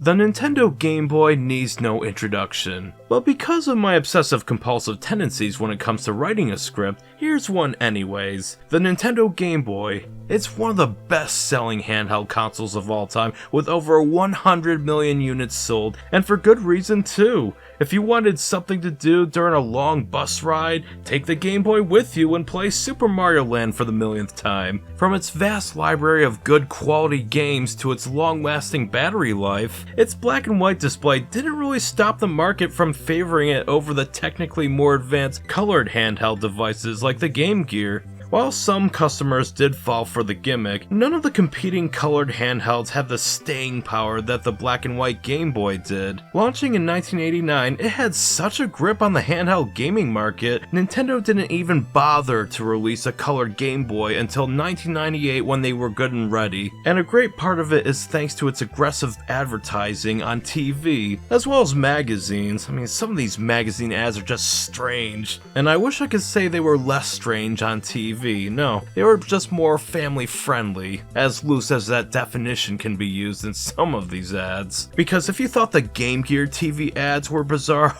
The Nintendo Game Boy needs no introduction, but because of my obsessive-compulsive tendencies when it comes to writing a script, here's one anyways. The Nintendo Game Boy. It's one of the best-selling handheld consoles of all time, with over 100 million units sold, and for good reason too. If you wanted something to do during a long bus ride, take the Game Boy with you and play Super Mario Land for the millionth time. From its vast library of good quality games to its long-lasting battery life, its black and white display didn't really stop the market from favoring it over the technically more advanced colored handheld devices like the Game Gear. While some customers did fall for the gimmick, none of the competing colored handhelds had the staying power that the black and white Game Boy did. Launching in 1989, it had such a grip on the handheld gaming market, Nintendo didn't even bother to release a colored Game Boy until 1998 when they were good and ready. And a great part of it is thanks to its aggressive advertising on TV, as well as magazines. I mean, some of these magazine ads are just strange, and I wish I could say they were less strange on TV. No, they were just more family friendly, as loose as that definition can be used in some of these ads. Because if you thought the Game Gear TV ads were bizarre,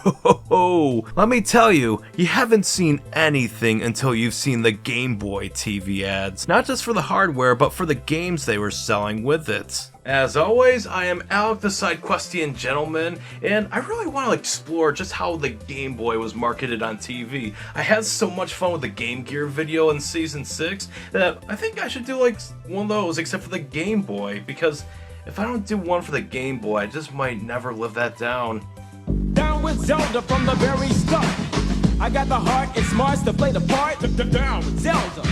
let me tell you, you haven't seen anything until you've seen the Game Boy TV ads. Not just for the hardware, but for the games they were selling with it. As always, I am Alec the Sidequestian Gentleman, and I really want to explore just how the Game Boy was marketed on TV. I had so much fun with the Game Gear video in Season 6 that I think I should do like one of those except for the Game Boy, because if I don't do one for the Game Boy, I just might never live that down. Down with Zelda from the very start. I got the heart and smarts to play the part. Down with Zelda.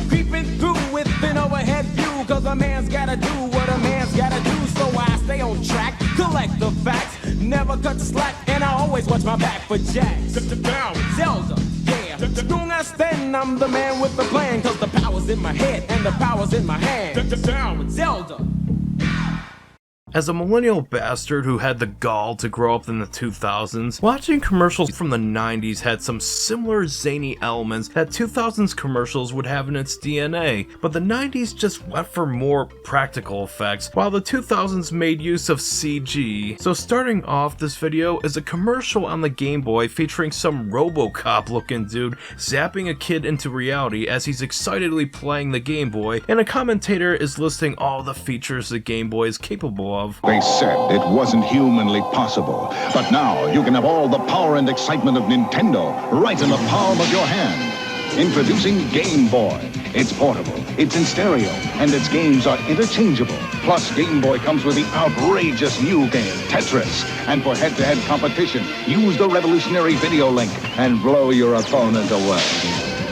Creeping through with an overhead view, cause a man's gotta do what a man's gotta do. So I stay on track, collect the facts, never cut slack, and I always watch my back for jacks. Down with Zelda, yeah. Don't understand, I'm the man with the plan, cause the power's in my head and the power's in my hand. Down with Zelda. As a millennial bastard who had the gall to grow up in the 2000s, watching commercials from the 90s had some similar zany elements that 2000s commercials would have in its DNA, but the 90s just went for more practical effects, while the 2000s made use of CG. So starting off this video is a commercial on the Game Boy featuring some RoboCop looking dude zapping a kid into reality as he's excitedly playing the Game Boy, and a commentator is listing all the features the Game Boy is capable of. They said it wasn't humanly possible, but now you can have all the power and excitement of Nintendo right in the palm of your hand. Introducing Game Boy. It's portable, it's in stereo, and its games are interchangeable. Plus, Game Boy comes with the outrageous new game, Tetris. And for head-to-head competition, use the revolutionary video link and blow your opponent away.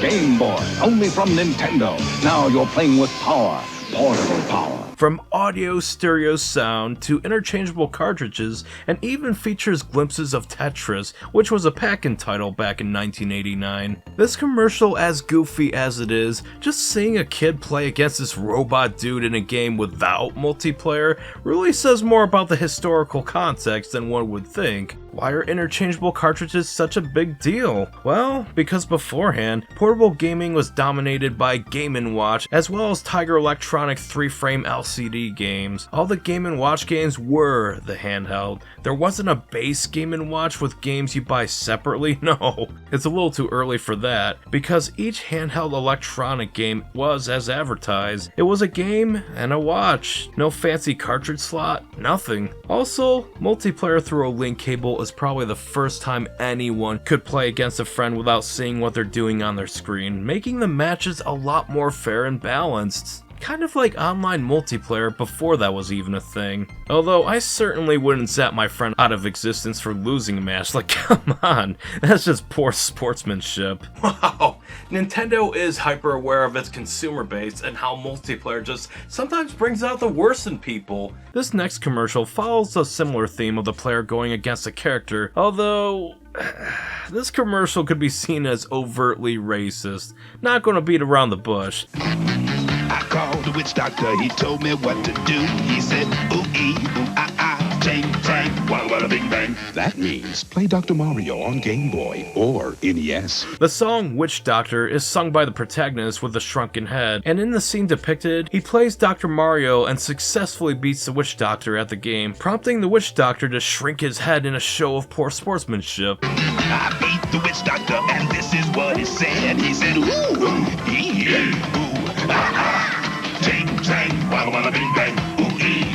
Game Boy, only from Nintendo. Now you're playing with power, portable power. From audio stereo sound to interchangeable cartridges, and even features glimpses of Tetris, which was a pack-in title back in 1989. This commercial, as goofy as it is, just seeing a kid play against this robot dude in a game without multiplayer really says more about the historical context than one would think. Why are interchangeable cartridges such a big deal? Well, because beforehand, portable gaming was dominated by Game & Watch, as well as Tiger Electronic 3-frame LCD games. All the Game & Watch games were the handheld. There wasn't a base Game & Watch with games you buy separately, no. It's a little too early for that, because each handheld electronic game was as advertised. It was a game and a watch. No fancy cartridge slot, nothing. Also, multiplayer through a link cable is probably the first time anyone could play against a friend without seeing what they're doing on their screen, making the matches a lot more fair and balanced. Kind of like online multiplayer before that was even a thing. Although I certainly wouldn't zap my friend out of existence for losing a match, like come on, that's just poor sportsmanship. Wow, Nintendo is hyper aware of its consumer base and how multiplayer just sometimes brings out the worst in people. This next commercial follows a similar theme of the player going against a character, although this commercial could be seen as overtly racist. Not gonna beat around the bush. I called the witch doctor, he told me what to do. He said, ooh, ee, ooh, ah, ah, ching, chang, wah, wah, bada bing bang. That means play Dr. Mario on Game Boy or NES. The song Witch Doctor is sung by the protagonist with a shrunken head, and in the scene depicted, he plays Dr. Mario and successfully beats the Witch Doctor at the game, prompting the Witch Doctor to shrink his head in a show of poor sportsmanship. I beat the witch doctor, and this is what he said. He said, ooh, ee, ooh, ting, tang, walla, walla, bing, bang, ooh, ee,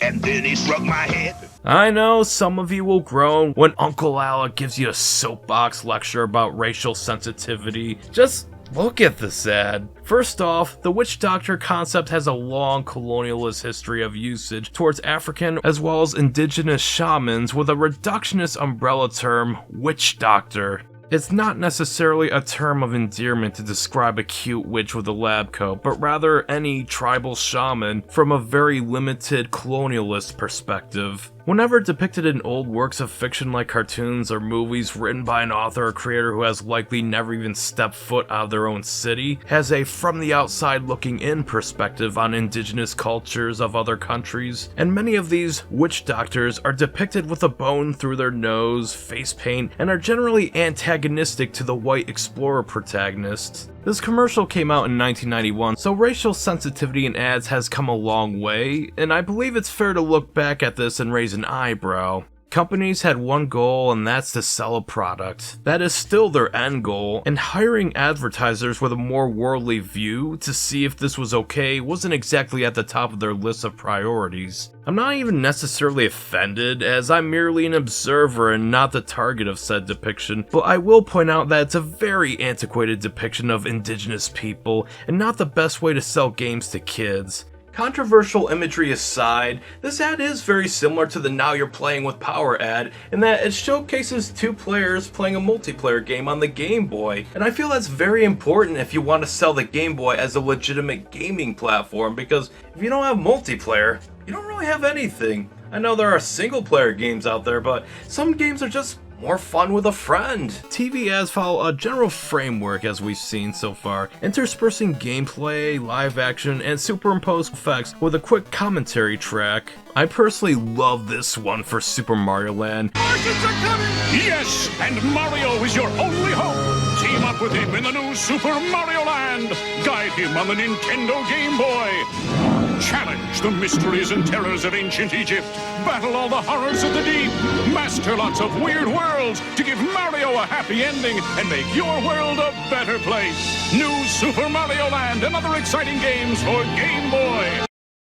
and then he struck my head. I know some of you will groan when Uncle Alec gives you a soapbox lecture about racial sensitivity. Just look at this ad. First off, the witch doctor concept has a long colonialist history of usage towards African as well as indigenous shamans with a reductionist umbrella term, witch doctor. It's not necessarily a term of endearment to describe a cute witch with a lab coat, but rather any tribal shaman from a very limited colonialist perspective. Whenever depicted in old works of fiction like cartoons or movies written by an author or creator who has likely never even stepped foot out of their own city, has a from the outside looking in perspective on indigenous cultures of other countries, and many of these witch doctors are depicted with a bone through their nose, face paint, and are generally antagonistic to the white explorer protagonists. This commercial came out in 1991, so racial sensitivity in ads has come a long way, and I believe it's fair to look back at this and raise an eyebrow. Companies had one goal, and that's to sell a product. That is still their end goal, and hiring advertisers with a more worldly view to see if this was okay wasn't exactly at the top of their list of priorities. I'm not even necessarily offended, as I'm merely an observer and not the target of said depiction, but I will point out that it's a very antiquated depiction of indigenous people, and not the best way to sell games to kids. Controversial imagery aside, this ad is very similar to the Now You're Playing with Power ad in that it showcases two players playing a multiplayer game on the Game Boy, and I feel that's very important if you want to sell the Game Boy as a legitimate gaming platform, because if you don't have multiplayer, you don't really have anything. I know there are single player games out there, but some games are just more fun with a friend. TV ads follow a general framework as we've seen so far, interspersing gameplay, live action, and superimposed effects with a quick commentary track. I personally love this one for Super Mario Land. Markets are coming! Yes, and Mario is your only hope. Team up with him in the new Super Mario Land. Guide him on the Nintendo Game Boy. Challenge the mysteries and terrors of ancient Egypt. Battle all the horrors of the deep. Master lots of weird worlds to give Mario a happy ending and make your world a better place. New Super Mario Land and other exciting games for Game Boy.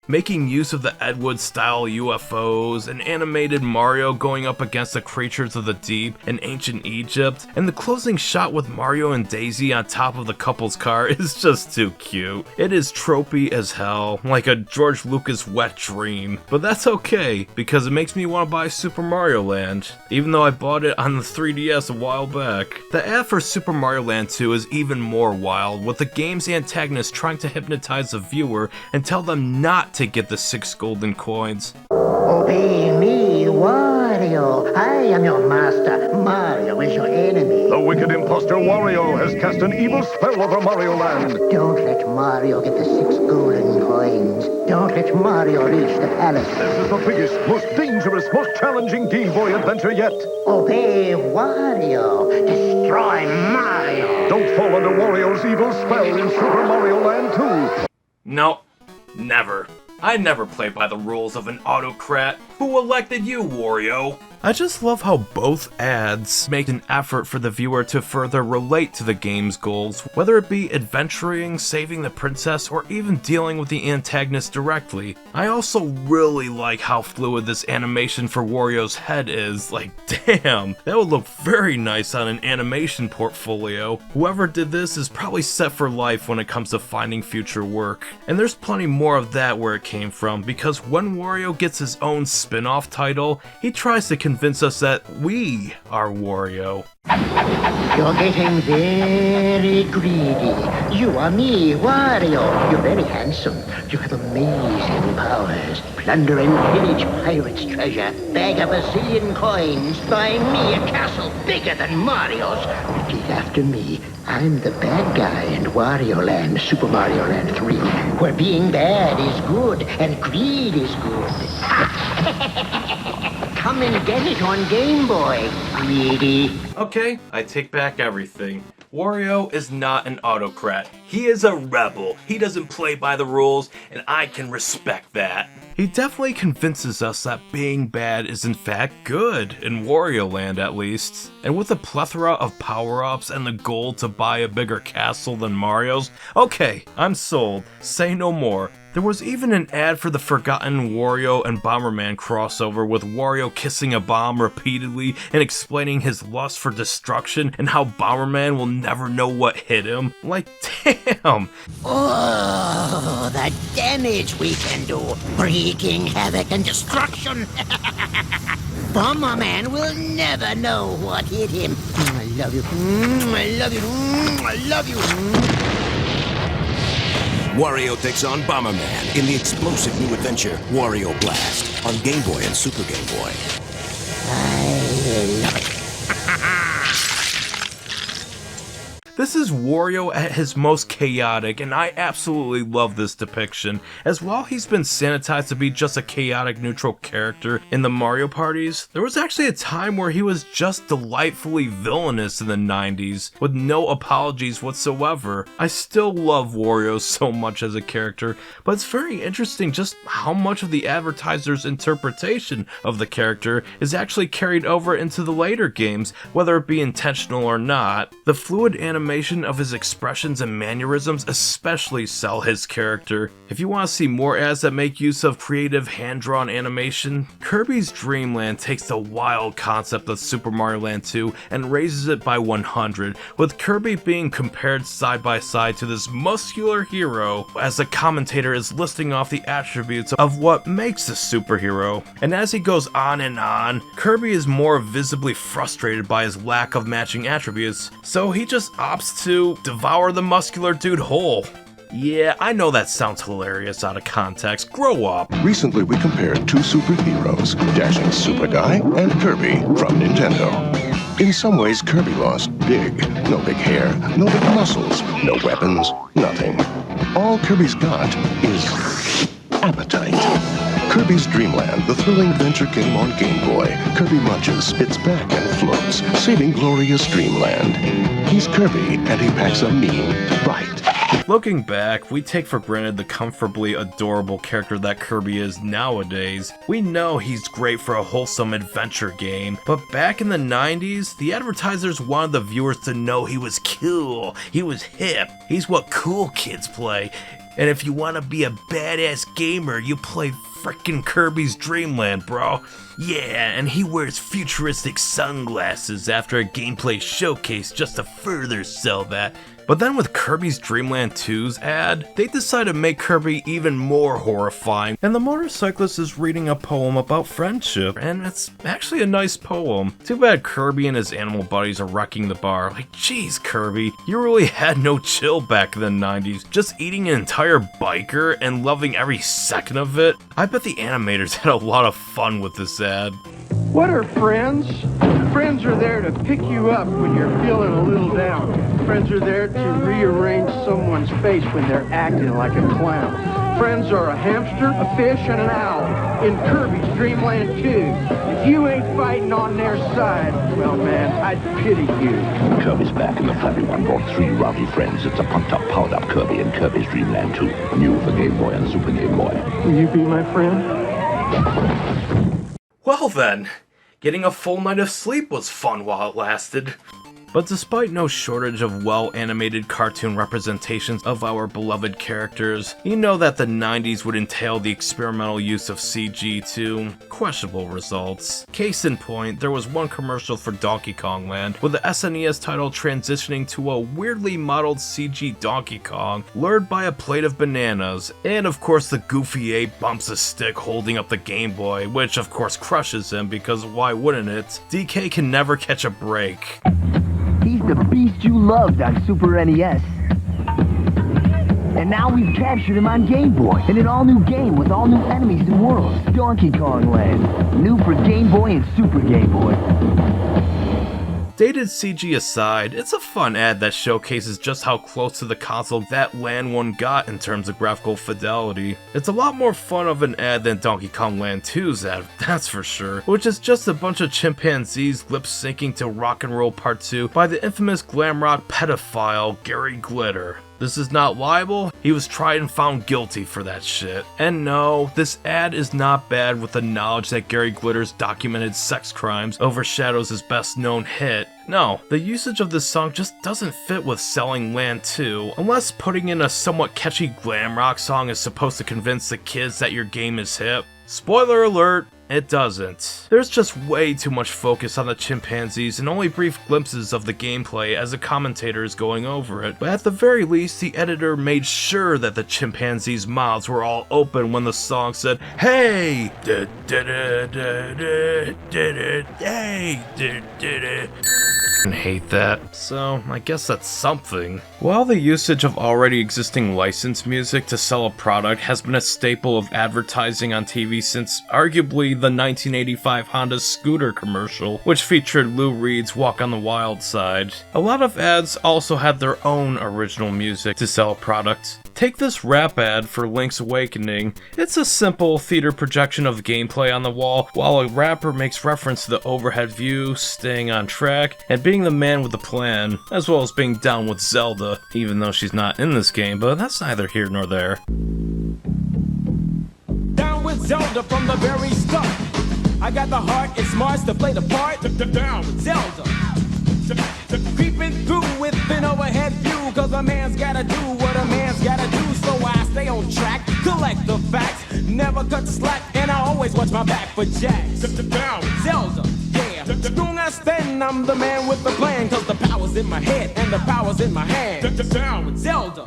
Making use of the Ed Wood-style UFOs, an animated Mario going up against the creatures of the deep in ancient Egypt, and the closing shot with Mario and Daisy on top of the couple's car is just too cute. It is tropey as hell, like a George Lucas wet dream, but that's okay, because it makes me want to buy Super Mario Land, even though I bought it on the 3DS a while back. The ad for Super Mario Land 2 is even more wild, with the game's antagonist trying to hypnotize the viewer and tell them not to get the 6 golden coins. Obey me, Wario. I am your master. Mario is your enemy. The wicked imposter Wario has cast an evil spell over Mario Land. Don't let Mario get the 6 golden coins. Don't let Mario reach the palace. This is the biggest, most dangerous, most challenging Game Boy adventure yet. Obey Wario. Destroy Mario. Don't fall under Wario's evil spell in Super Mario Land 2. No, never. I never play by the rules of an autocrat. Who elected you, Wario? I just love how both ads make an effort for the viewer to further relate to the game's goals, whether it be adventuring, saving the princess, or even dealing with the antagonist directly. I also really like how fluid this animation for Wario's head is. Like, damn, that would look very nice on an animation portfolio. Whoever did this is probably set for life when it comes to finding future work. And there's plenty more of that where it came from, because when Wario gets his own spin-off title, he tries to convince us that we are Wario. You're getting very greedy. You are me, Wario. You're very handsome. You have amazing powers. Plunder and pillage pirates' treasure. Bag up 1 zillion coins. Buy me a castle bigger than Mario's. Repeat after me. I'm the bad guy in Wario Land, Super Mario Land 3, where being bad is good and greed is good. come and get it on Game Boy, greedy. Okay, I take back everything. Wario is not an autocrat. He is a rebel. He doesn't play by the rules, and I can respect that. He definitely convinces us that being bad is in fact good, in Wario Land at least. And with a plethora of power-ups and the goal to buy a bigger castle than Mario's, okay, I'm sold. Say no more. There was even an ad for the forgotten Wario and Bomberman crossover with Wario kissing a bomb repeatedly and explaining his lust for destruction and how Bomberman will never know what hit him. Like, damn! Oh, the damage we can do, wreaking havoc and destruction. Bomberman will never know what hit him. I love you. I love you. I love you. Wario takes on Bomberman in the explosive new adventure Wario Blast on Game Boy and Super Game Boy. I love it. This is Wario at his most chaotic, and I absolutely love this depiction, as while he's been sanitized to be just a chaotic neutral character in the Mario parties, there was actually a time where he was just delightfully villainous in the 90s, with no apologies whatsoever. I still love Wario so much as a character, but it's very interesting just how much of the advertiser's interpretation of the character is actually carried over into the later games, whether it be intentional or not. The fluid animation of his expressions and mannerisms especially sell his character. If you want to see more ads that make use of creative hand-drawn animation, Kirby's Dream Land takes the wild concept of Super Mario Land 2 and raises it by 100, with Kirby being compared side by side to this muscular hero as the commentator is listing off the attributes of what makes a superhero. And as he goes on, Kirby is more visibly frustrated by his lack of matching attributes, so he just opts to devour the muscular dude whole. Yeah, I know that sounds hilarious out of context. Grow up. Recently, we compared two superheroes, Dashing Super Guy and Kirby from Nintendo. In some ways, Kirby lost big. No big hair, no big muscles, no weapons, nothing. All Kirby's got is appetite. Kirby's Dream Land, the thrilling adventure game on Game Boy. Kirby munches, spits back, and floats, saving glorious Dreamland. He's Kirby, and he packs a mean bite. Looking back, we take for granted the comfortably adorable character that Kirby is nowadays. We know he's great for a wholesome adventure game, but back in the 90s, the advertisers wanted the viewers to know he was cool, he was hip, he's what cool kids play. And if you want to be a badass gamer, you play frickin' Kirby's Dream Land, bro. Yeah, and he wears futuristic sunglasses after a gameplay showcase just to further sell that. But then with Kirby's Dream Land 2's ad, they decided to make Kirby even more horrifying, and the motorcyclist is reading a poem about friendship, and it's actually a nice poem. Too bad Kirby and his animal buddies are wrecking the bar. Like, jeez, Kirby, you really had no chill back in the 90s, just eating an entire biker and loving every second of it. I bet the animators had a lot of fun with this ad. What are friends? Friends are there to pick you up when you're feeling a little down. Friends are there to rearrange someone's face when they're acting like a clown. Friends are a hamster, a fish, and an owl in Kirby's Dream Land 2. If you ain't fighting on their side, well, man, I'd pity you. Kirby's back, and the furry one brought 3 rowdy friends. It's a pumped-up, powered-up Kirby in Kirby's Dream Land 2. New for Game Boy and Super Game Boy. Will you be my friend? Well then, getting a full night of sleep was fun while it lasted. But despite no shortage of well-animated cartoon representations of our beloved characters, you know that the 90s would entail the experimental use of CG to questionable results. Case in point, there was one commercial for Donkey Kong Land, with the SNES title transitioning to a weirdly modeled CG Donkey Kong, lured by a plate of bananas, and of course the goofy ape bumps a stick holding up the Game Boy, which of course crushes him because why wouldn't it? DK can never catch a break. He's the beast you loved on Super NES. And now we've captured him on Game Boy, in an all-new game with all new enemies and worlds. Donkey Kong Land, new for Game Boy and Super Game Boy. Dated CG aside, it's a fun ad that showcases just how close to the console that Land 1 got in terms of graphical fidelity. It's a lot more fun of an ad than Donkey Kong Land 2's ad, that's for sure, which is just a bunch of chimpanzees lip-syncing to Rock and Roll Part 2 by the infamous glam rock pedophile Gary Glitter. This is not libel, he was tried and found guilty for that shit. And no, this ad is not bad with the knowledge that Gary Glitter's documented sex crimes overshadows his best known hit. No, the usage of this song just doesn't fit with selling Land 2, unless putting in a somewhat catchy glam rock song is supposed to convince the kids that your game is hip. Spoiler alert, it doesn't. There's just way too much focus on the chimpanzees and only brief glimpses of the gameplay as the commentator is going over it, but at the very least the editor made sure that the chimpanzees' mouths were all open when the song said, "Hey! Hey! I hate that, so I guess that's something. While the usage of already existing licensed music to sell a product has been a staple of advertising on TV since arguably the 1985 Honda scooter commercial, which featured Lou Reed's Walk on the Wild Side, a lot of ads also had their own original music to sell a product. Take this rap ad for Link's Awakening. It's a simple theater projection of gameplay on the wall, while a rapper makes reference to the overhead view, staying on track, and being the man with the plan, as well as being down with Zelda, even though she's not in this game, but that's neither here nor there. Down with Zelda from the very start. I got the heart, it's smarts to play the part. Down with Zelda. Creeping through with an overhead view, cause a man's gotta do what a man's gotta do. So I stay on track, collect the facts, never cut slack, and I always watch my back for jacks. Down with Zelda, yeah. Don't I stand, I'm the man with the plan, cause the power's in my head and the power's in my hand. Down with Zelda.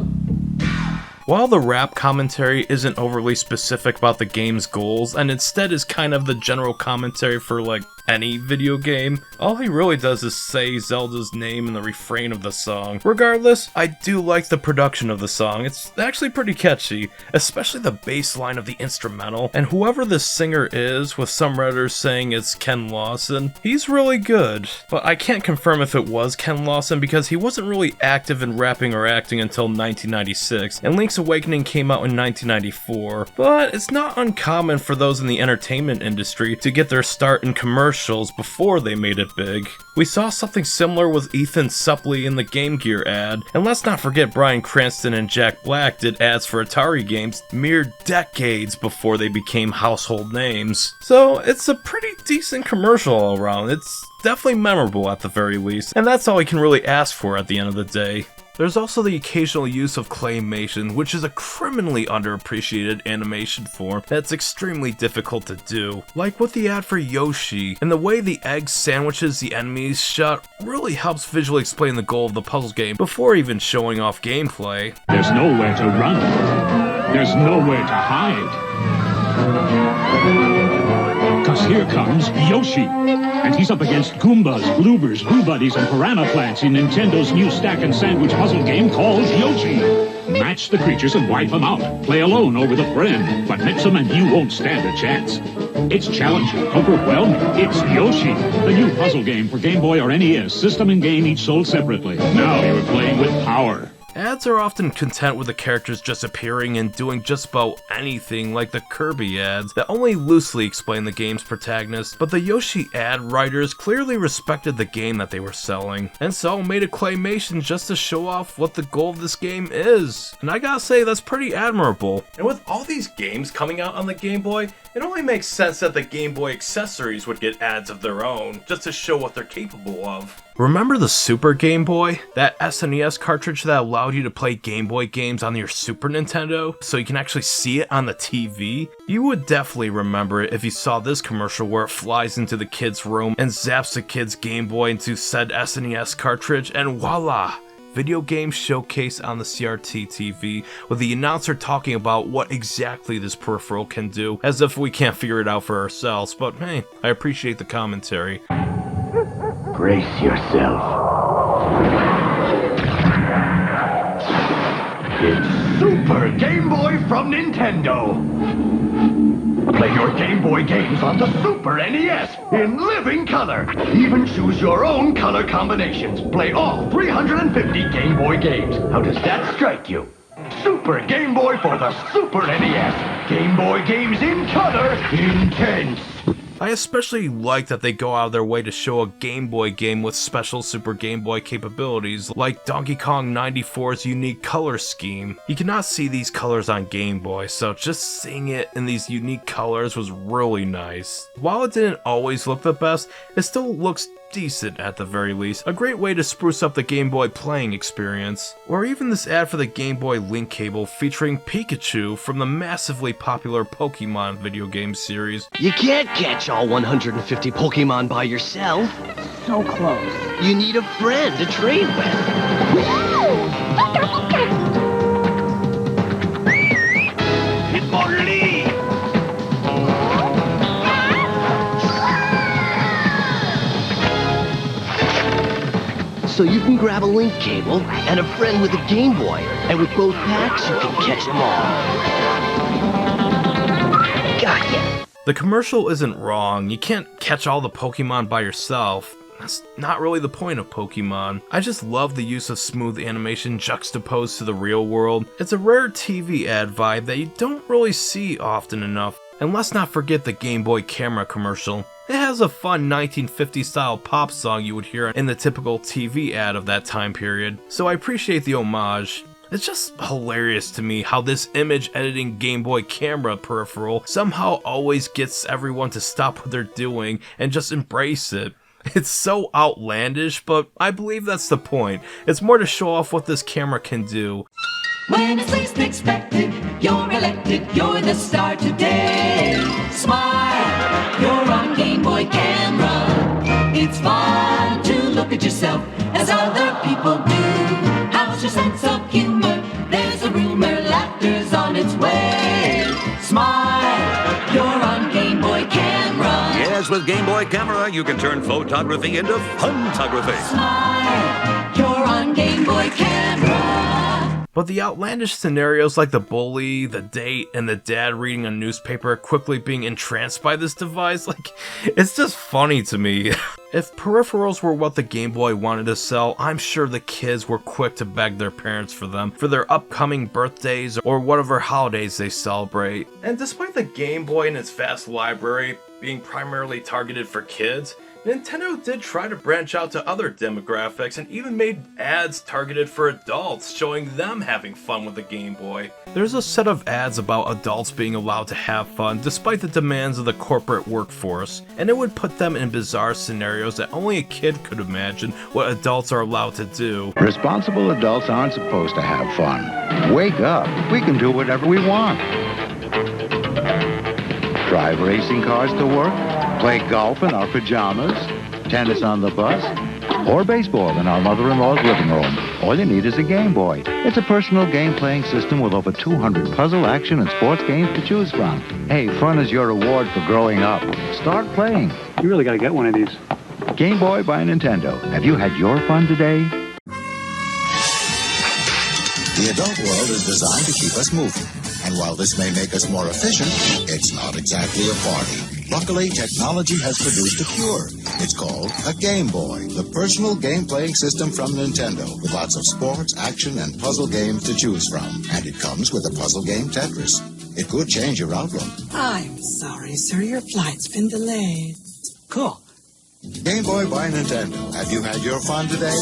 While the rap commentary isn't overly specific about the game's goals, and instead is kind of the general commentary for like any video game, all he really does is say Zelda's name in the refrain of the song. Regardless, I do like the production of the song. It's actually pretty catchy, especially the bass line of the instrumental, and whoever the singer is, with some redditors saying it's Ken Lawson, he's really good. But I can't confirm if it was Ken Lawson because he wasn't really active in rapping or acting until 1996, and Link's Awakening came out in 1994. But it's not uncommon for those in the entertainment industry to get their start in commercials before they made it big. We saw something similar with Ethan Suplee in the Game Gear ad, and let's not forget Bryan Cranston and Jack Black did ads for Atari games mere decades before they became household names. So it's a pretty decent commercial all around. It's definitely memorable at the very least, and that's all you can really ask for at the end of the day. There's also the occasional use of claymation, which is a criminally underappreciated animation form that's extremely difficult to do. Like with the ad for Yoshi, and the way the egg sandwiches the enemies shot really helps visually explain the goal of the puzzle game before even showing off gameplay. There's nowhere to run. There's nowhere to hide. 'Cause here comes Yoshi. And he's up against Goombas, Bloobers, Boo Buddies, and Piranha Plants in Nintendo's new stack and sandwich puzzle game called Yoshi. Match the creatures and wipe them out. Play alone or with a friend, but mix them and you won't stand a chance. It's challenging, overwhelming. It's Yoshi, the new puzzle game for Game Boy or NES, system and game each sold separately. Now you're playing with power. Ads are often content with the characters just appearing and doing just about anything, like the Kirby ads that only loosely explain the game's protagonist, but the Yoshi ad writers clearly respected the game that they were selling, and so made a claymation just to show off what the goal of this game is. And I gotta say, that's pretty admirable. And with all these games coming out on the Game Boy, it only makes sense that the Game Boy accessories would get ads of their own, just to show what they're capable of. Remember the Super Game Boy? That SNES cartridge that allowed you to play Game Boy games on your Super Nintendo, so you can actually see it on the TV? You would definitely remember it if you saw this commercial where it flies into the kid's room and zaps the kid's Game Boy into said SNES cartridge, and voila! Video game showcase on the CRT TV, with the announcer talking about what exactly this peripheral can do, as if we can't figure it out for ourselves, but hey, I appreciate the commentary. Brace yourself. It's super! Super Game Boy from Nintendo. Play your Game Boy games on the Super NES in living color. Even choose your own color combinations. Play all 350 Game Boy games. How does that strike you? Super Game Boy for the Super NES. Game Boy games in color, intense. I especially like that they go out of their way to show a Game Boy game with special Super Game Boy capabilities, like Donkey Kong 94's unique color scheme. You cannot see these colors on Game Boy, so just seeing it in these unique colors was really nice. While it didn't always look the best, it still looks decent at the very least, a great way to spruce up the Game Boy playing experience. Or even this ad for the Game Boy link cable featuring Pikachu from the massively popular Pokemon video game series. You can't catch all 150 Pokemon by yourself. So close. You need a friend to trade with. So you can grab a link cable and a friend with a Game Boy, and with both packs you can catch them all. Gotcha! The commercial isn't wrong, you can't catch all the Pokemon by yourself. That's not really the point of Pokemon. I just love the use of smooth animation juxtaposed to the real world. It's a rare TV ad vibe that you don't really see often enough. And let's not forget the Game Boy camera commercial. It has a fun 1950s style pop song you would hear in the typical TV ad of that time period, so I appreciate the homage. It's just hilarious to me how this image editing Game Boy camera peripheral somehow always gets everyone to stop what they're doing and just embrace it. It's so outlandish, but I believe that's the point. It's more to show off what this camera can do. When it's least expected, you're elected, you're the star today. Smile, you're on Game Boy camera. It's fun to look at yourself as other people do. How's your sense of humor? There's a rumor, laughter's on its way. Smile, you're on Game Boy camera. Yes, with Game Boy camera, you can turn photography into photography. Smile, you're on Game Boy camera. But the outlandish scenarios like the bully, the date, and the dad reading a newspaper quickly being entranced by this device, it's just funny to me. If peripherals were what the Game Boy wanted to sell, I'm sure the kids were quick to beg their parents for them for their upcoming birthdays or whatever holidays they celebrate. And despite the Game Boy and its vast library being primarily targeted for kids, Nintendo did try to branch out to other demographics and even made ads targeted for adults, showing them having fun with the Game Boy. There's a set of ads about adults being allowed to have fun despite the demands of the corporate workforce, and it would put them in bizarre scenarios that only a kid could imagine what adults are allowed to do. Responsible adults aren't supposed to have fun. Wake up, we can do whatever we want. Drive racing cars to work, play golf in our pajamas, tennis on the bus, or baseball in our mother-in-law's living room. All you need is a Game Boy. It's a personal game-playing system with over 200 puzzle, action, and sports games to choose from. Hey, fun is your reward for growing up. Start playing. You really got to get one of these. Game Boy by Nintendo. Have you had your fun today? The adult world is designed to keep us moving. And while this may make us more efficient, it's not exactly a party. Luckily, technology has produced a cure. It's called a Game Boy, the personal game-playing system from Nintendo, with lots of sports, action, and puzzle games to choose from. And it comes with a puzzle game Tetris. It could change your outlook. I'm sorry, sir. Your flight's been delayed. Cool. Game Boy by Nintendo. Have you had your fun today?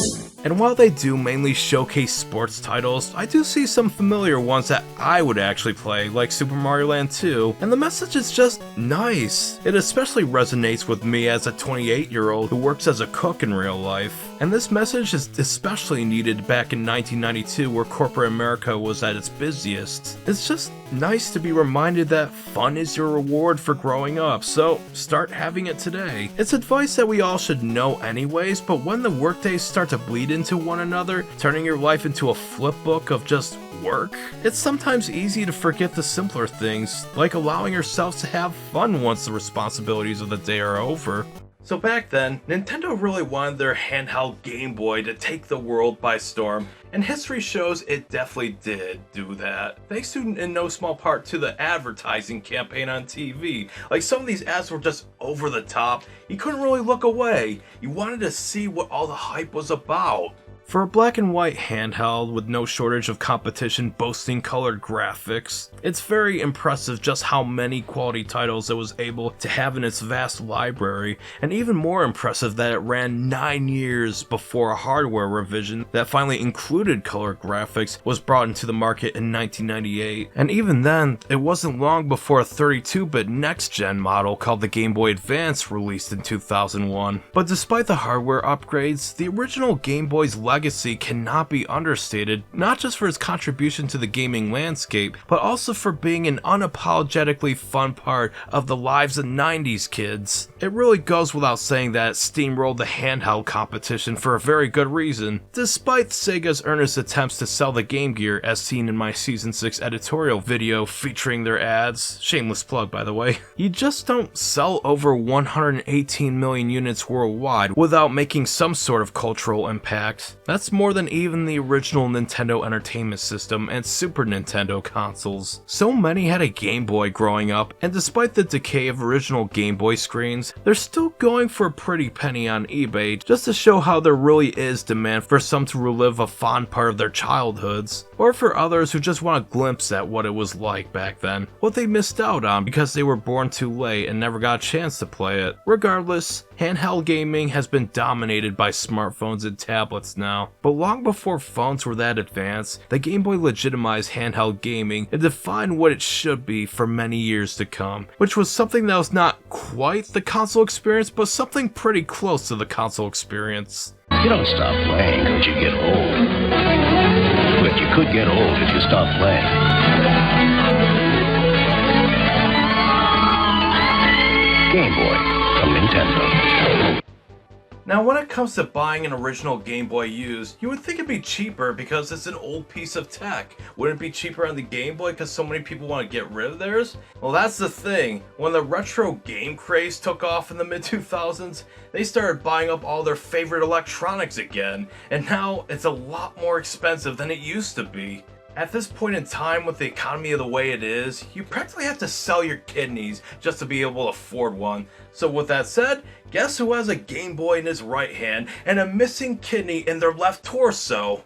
And while they do mainly showcase sports titles, I do see some familiar ones that I would actually play, like Super Mario Land 2, and the message is just nice. It especially resonates with me as a 28-year-old who works as a cook in real life. And this message is especially needed back in 1992 where corporate America was at its busiest. It's just nice to be reminded that fun is your reward for growing up, so start having it today. It's advice that we all should know anyways, but when the workdays start to bleed into one another, turning your life into a flip book of just work, it's sometimes easy to forget the simpler things, like allowing yourselves to have fun once the responsibilities of the day are over. So back then, Nintendo really wanted their handheld Game Boy to take the world by storm, and history shows it definitely did do that. Thanks to, in no small part, to the advertising campaign on TV. Like, some of these ads were just over the top. You couldn't really look away. You wanted to see what all the hype was about. For a black and white handheld with no shortage of competition boasting colored graphics, it's very impressive just how many quality titles it was able to have in its vast library, and even more impressive that it ran 9 years before a hardware revision that finally included color graphics was brought into the market in 1998. And even then, it wasn't long before a 32-bit next-gen model called the Game Boy Advance released in 2001. But despite the hardware upgrades, the original Game Boy's legacy cannot be understated, not just for its contribution to the gaming landscape, but also for being an unapologetically fun part of the lives of 90s kids. It really goes without saying that it steamrolled the handheld competition for a very good reason. Despite Sega's earnest attempts to sell the Game Gear, as seen in my Season 6 editorial video featuring their ads, shameless plug by the way, you just don't sell over 118 million units worldwide without making some sort of cultural impact. That's more than even the original Nintendo Entertainment System and Super Nintendo consoles. So many had a Game Boy growing up, and despite the decay of original Game Boy screens, they're still going for a pretty penny on eBay just to show how there really is demand for some to relive a fond part of their childhoods, or for others who just want a glimpse at what it was like back then, what they missed out on because they were born too late and never got a chance to play it. Regardless, handheld gaming has been dominated by smartphones and tablets now, but long before phones were that advanced, the Game Boy legitimized handheld gaming and defined what it should be for many years to come, which was something that was not quite the console experience, but something pretty close to the console experience. You don't stop playing because you get old. But you could get old if you stop playing. Game Boy from Nintendo. Now when it comes to buying an original Game Boy used, you would think it'd be cheaper because it's an old piece of tech. Wouldn't it be cheaper on the Game Boy because so many people want to get rid of theirs? Well, that's the thing. When the retro game craze took off in the mid-2000s, they started buying up all their favorite electronics again, and now it's a lot more expensive than it used to be. At this point in time, with the economy the way it is, you practically have to sell your kidneys just to be able to afford one. So with that said, guess who has a Game Boy in his right hand and a missing kidney in their left torso?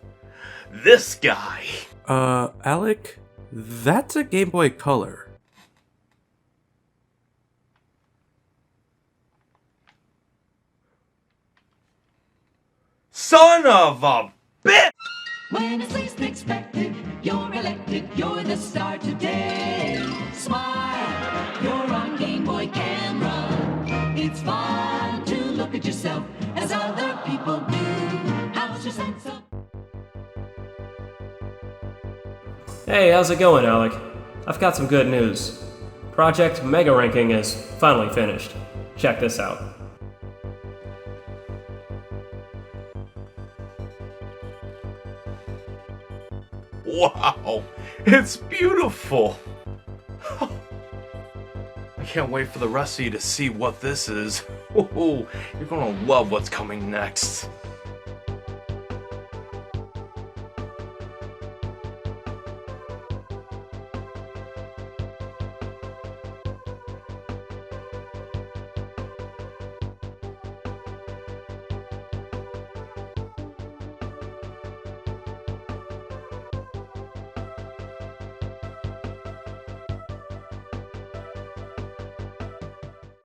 This guy. Alec, that's a Game Boy Color. Son of a bitch! When it's least expected, you're elected, you're the star today. Smile, you're on Game Boy camera. It's fun to look at yourself as other people do. How's your sense of... Hey, how's it going, Alec? I've got some good news. Project Mega Ranking is finally finished. Check this out. Wow, it's beautiful. I can't wait for the rest of you to see what this is. Ooh, you're gonna love what's coming next.